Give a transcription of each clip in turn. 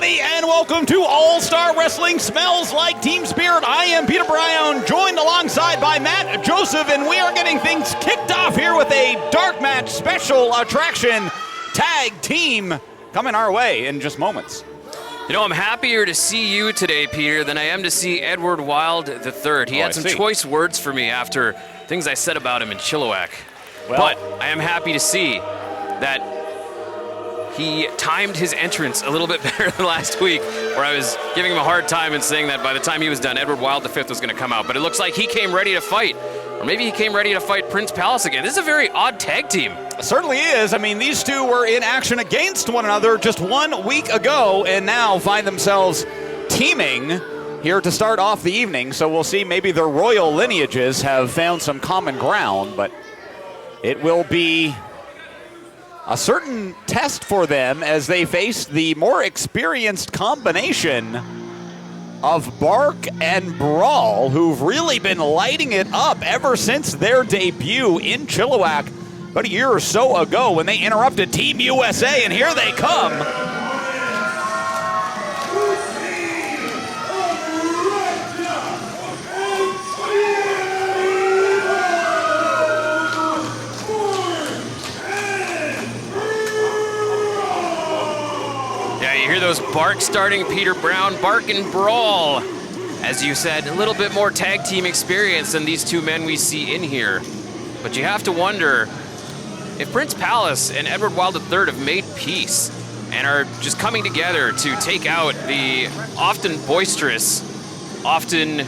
everybody, and welcome to All-Star Wrestling Smells Like Team Spirit. I am Peter Brown, joined alongside by Matt Joseph, and we are getting things kicked off here with a dark match special attraction tag team coming our way in just moments. You know, I'm happier to see you today, Peter, than I am to see Edward Wild III. He had some choice words for me after things I said about him in Chilliwack. Well, but I am happy to see that he timed his entrance a little bit better than last week, where I was giving him a hard time and saying that by the time he was done, Edward Wild V was going to come out. But it looks like he came ready to fight. Or maybe he came ready to fight Prince Pallas again. This is a very odd tag team. It certainly is. I mean, these two were in action against one another just 1 week ago and now find themselves teaming here to start off the evening. So we'll see, maybe their royal lineages have found some common ground, but it will be a certain test for them as they face the more experienced combination of Bark and Brawl, who've really been lighting it up ever since their debut in Chilliwack about a year or so ago when they interrupted Team USA, and here they come. You hear those barks starting, Peter Brown, Bark and Brawl. As you said, a little bit more tag team experience than these two men we see in here. But you have to wonder if Prince Pallas and Edward Wild III have made peace and are just coming together to take out the often boisterous, often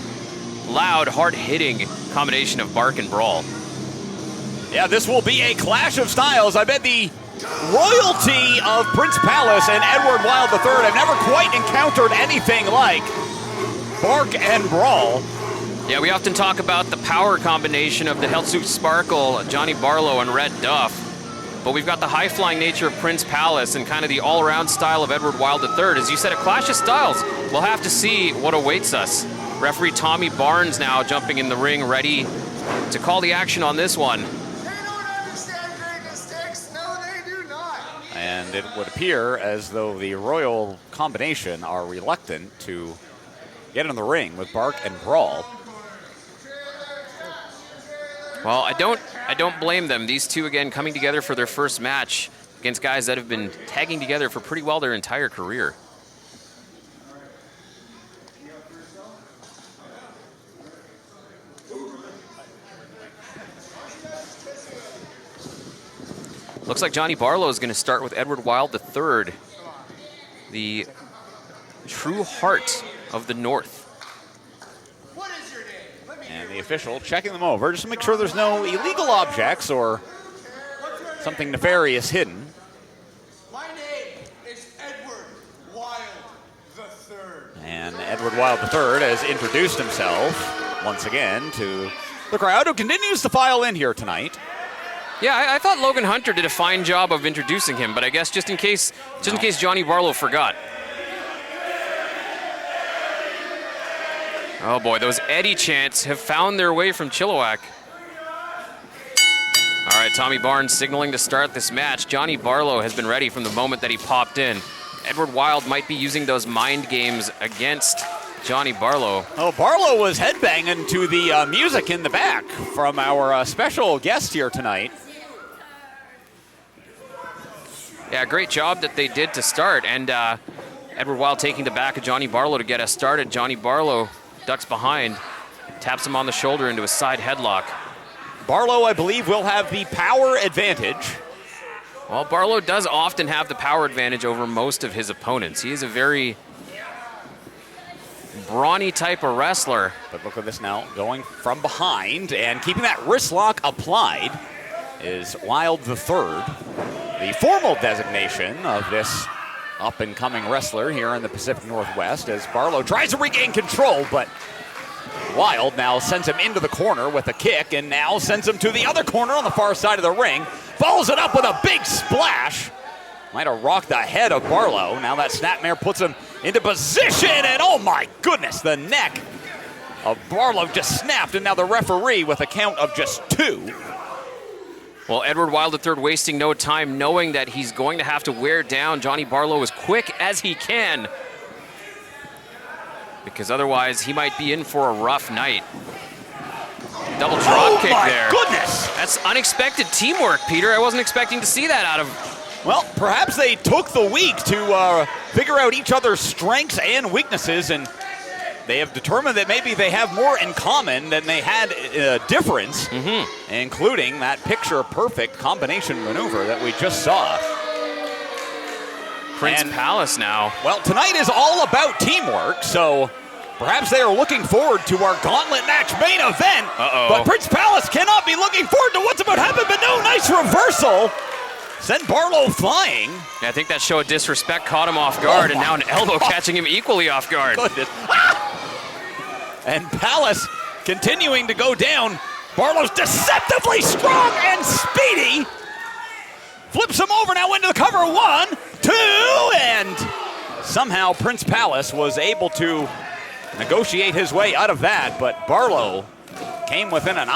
loud, hard-hitting combination of Bark and Brawl. Yeah, this will be a clash of styles. I bet the royalty of Prince Pallas and Edward Wild III have never quite encountered anything like Bark and Brawl. Yeah, we often talk about the power combination of the Hellsuit Sparkle, Johnny Barlow, and Red Duff. But we've got the high-flying nature of Prince Pallas and kind of the all-around style of Edward Wild III. As you said, a clash of styles. We'll have to see what awaits us. Referee Tommy Barnes now jumping in the ring, ready to call the action on this one. And it would appear as though the royal combination are reluctant to get in the ring with Bark and Brawl. Well, I don't blame them. These two, again, coming together for their first match against guys that have been tagging together for pretty well their entire career. Looks like Johnny Barlow is going to start with Edward Wild III, the true heart of the North. And the official checking them over just to make sure there's no illegal objects or something nefarious hidden. My name is Edward Wild III. And Edward Wild III has introduced himself once again to the crowd who continues to file in here tonight. Yeah, I thought Logan Hunter did a fine job of introducing him, but I guess just in case Johnny Barlow forgot. Oh boy, those Eddie chants have found their way from Chilliwack. All right, Tommy Barnes signaling to start this match. Johnny Barlow has been ready from the moment that he popped in. Edward Wild might be using those mind games against Johnny Barlow. Oh, Barlow was headbanging to the music in the back from our special guest here tonight. Yeah, great job that they did to start. And Edward Wild taking the back of Johnny Barlow to get us started. Johnny Barlow ducks behind, taps him on the shoulder into a side headlock. Barlow, I believe, will have the power advantage. Well, Barlow does often have the power advantage over most of his opponents. He is a very brawny type of wrestler. But look at this now, going from behind and keeping that wrist lock applied is Wild III, the formal designation of this up-and-coming wrestler here in the Pacific Northwest, as Barlow tries to regain control, but Wild now sends him into the corner with a kick and now sends him to the other corner on the far side of the ring, follows it up with a big splash. Might have rocked the head of Barlow. Now that snapmare puts him into position, and oh my goodness, the neck of Barlow just snapped, and now the referee with a count of just 2 Well, Edward Wild III wasting no time, knowing that he's going to have to wear down Johnny Barlow as quick as he can, because otherwise he might be in for a rough night. Double drop kick there. Oh my goodness! That's unexpected teamwork, Peter. I wasn't expecting to see that out of... Well, perhaps they took the week to figure out each other's strengths and weaknesses, and they have determined that maybe they have more in common than they had a difference, including that picture-perfect combination maneuver that we just saw. Prince Pallas now. Well, tonight is all about teamwork, so perhaps they are looking forward to our gauntlet match main event. But Prince Pallas cannot be looking forward to what's about to happen, but no, nice reversal. Sent Barlow flying. Yeah, I think that show of disrespect caught him off guard, and now an elbow catching him equally off guard. Goodness. And Pallas continuing to go down. Barlow's deceptively strong and speedy. Flips him over now into the cover. 1, 2, and somehow Prince Pallas was able to negotiate his way out of that, but Barlow came within an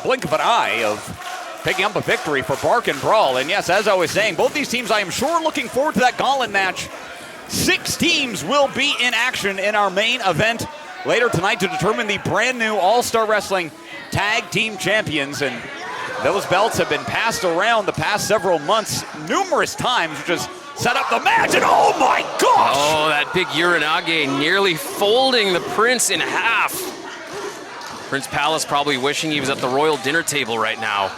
blink of an eye of picking up a victory for Bark and Brawl. And yes, as I was saying, both these teams, I am sure looking forward to that gauntlet match. 6 teams will be in action in our main event later tonight to determine the brand new All-Star Wrestling Tag Team Champions. And those belts have been passed around the past several months numerous times, which has set up the match, and oh my gosh! Oh, that big Uranage nearly folding the Prince in half. Prince Pallas probably wishing he was at the royal dinner table right now.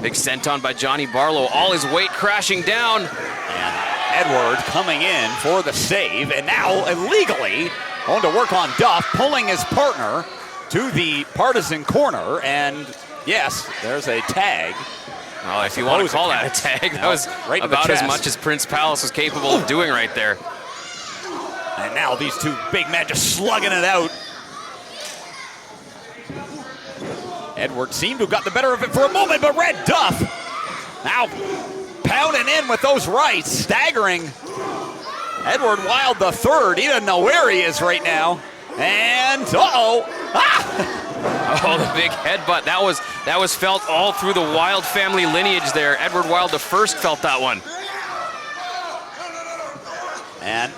Big senton by Johnny Barlow, all his weight crashing down. And Edward coming in for the save, and now illegally going to work on Duff, pulling his partner to the partisan corner, and yes, there's a tag. Well, if you want to call that a tag, that was right about as much as Prince Pallas was capable of doing right there. And now these two big men just slugging it out. Edward seemed to have got the better of it for a moment, but Red Duff now pounding in with those rights, staggering Edward Wild III. He doesn't know where he is right now. And oh, the big headbutt. That was felt all through the Wild family lineage there. Edward Wild I felt that one. And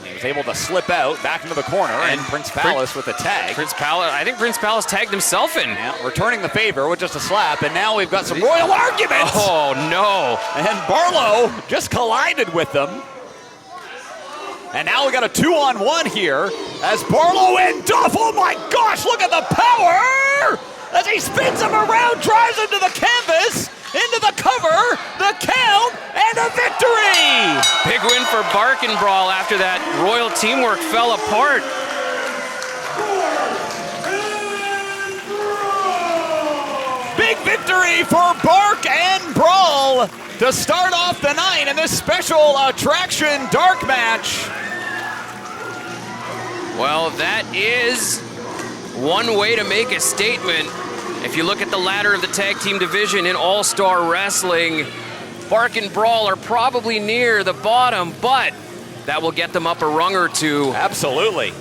he was able to slip out back into the corner, and Prince Pallas with a tag. I think Prince Pallas tagged himself in. Yeah, returning the favor with just a slap, and now we've got some royal arguments. Oh no! And Barlow just collided with them. And now we got a 2-on-1 here as Barlow and Duff. Oh my gosh, look at the power! As he spins him around, drives him to the canvas, into the cover, the count, and a victory! Big win for Bark and Brawl after that royal teamwork fell apart. Big victory for Bark and Brawl to start off the night in this special attraction dark match. Well, that is one way to make a statement. If you look at the ladder of the tag team division in All-Star Wrestling, Bark and Brawl are probably near the bottom, but that will get them up a rung or two. Absolutely.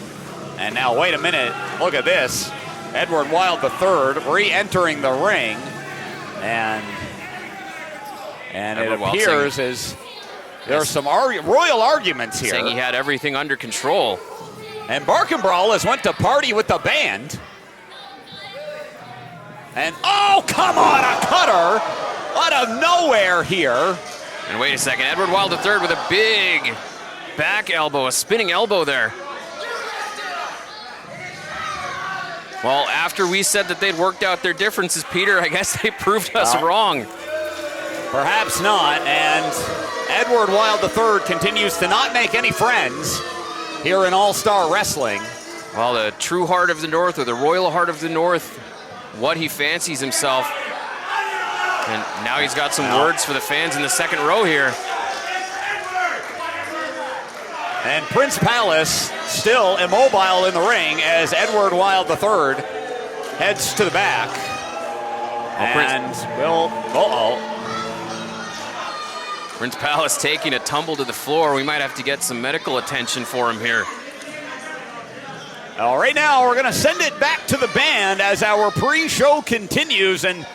And now, wait a minute. Look at this. Edward Wild III re-entering the ring. And it appears as there are some royal arguments here. Saying he had everything under control. And Bark and Brawl has went to party with the band. And oh, come on, a cutter out of nowhere here. And wait a second, Edward Wild III with a big back elbow, a spinning elbow there. Well, after we said that they'd worked out their differences, Peter, I guess they proved us wrong. Perhaps not, and Edward Wild III continues to not make any friends here in All-Star Wrestling. Well, the true heart of the North, or the royal heart of the North, what he fancies himself. And now he's got some words for the fans in the second row here. And Prince Pallas still immobile in the ring as Edward Wild III heads to the back. Prince Pallas taking a tumble to the floor. We might have to get some medical attention for him here. All right, now we're going to send it back to the band as our pre-show continues, and